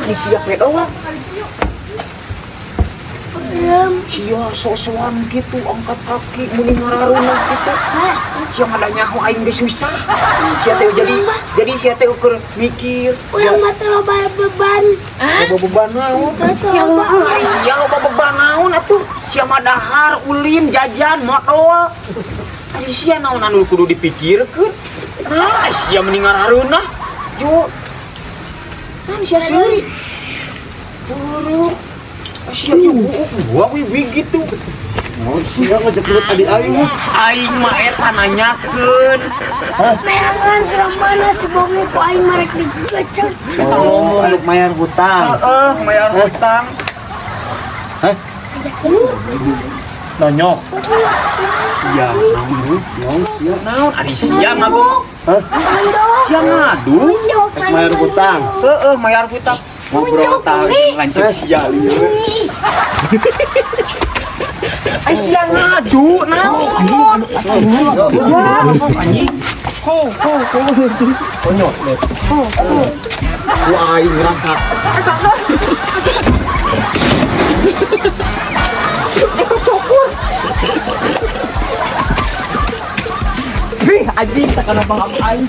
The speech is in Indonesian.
Ari sia pedoa. Sia sosokan gitu angkat kaki muni ngararuna gitu. Sia ada nyaho aing geus susah. Sia teh jadi sia teh ukur mikir. Urang mah teu loba beban. Loba beban naon? Ya heueuh ari sia loba beban naon atuh. Sia mah dahar ulin jajan modal. Ari sia naon anu kudu dipikirkeun. Nah, sia mending ngararuna. Jo. Naon sia seuri? Buruk. Sia ieu gua wiwi gitu. Oh, sia ngejepret adik aing. Aing mah eta nanyakeun. Meangan serem mana si Bomi ku aing marek digecek. Oh, untuk mayar hutang. Heeh, mayar hutang. Hah? Nonyok. Sia naon? Naon ari sia ngagok. Hah? Sia ngadu. Untuk mayar hutang. Heeh, mayar hutang. Ngobrol tang lanjut sia lieu. Ai sia ngadu naon? Ya, anjing. Ho. Nonyok. Ku aing ngerasa. Anjing tak kenapa ngapain.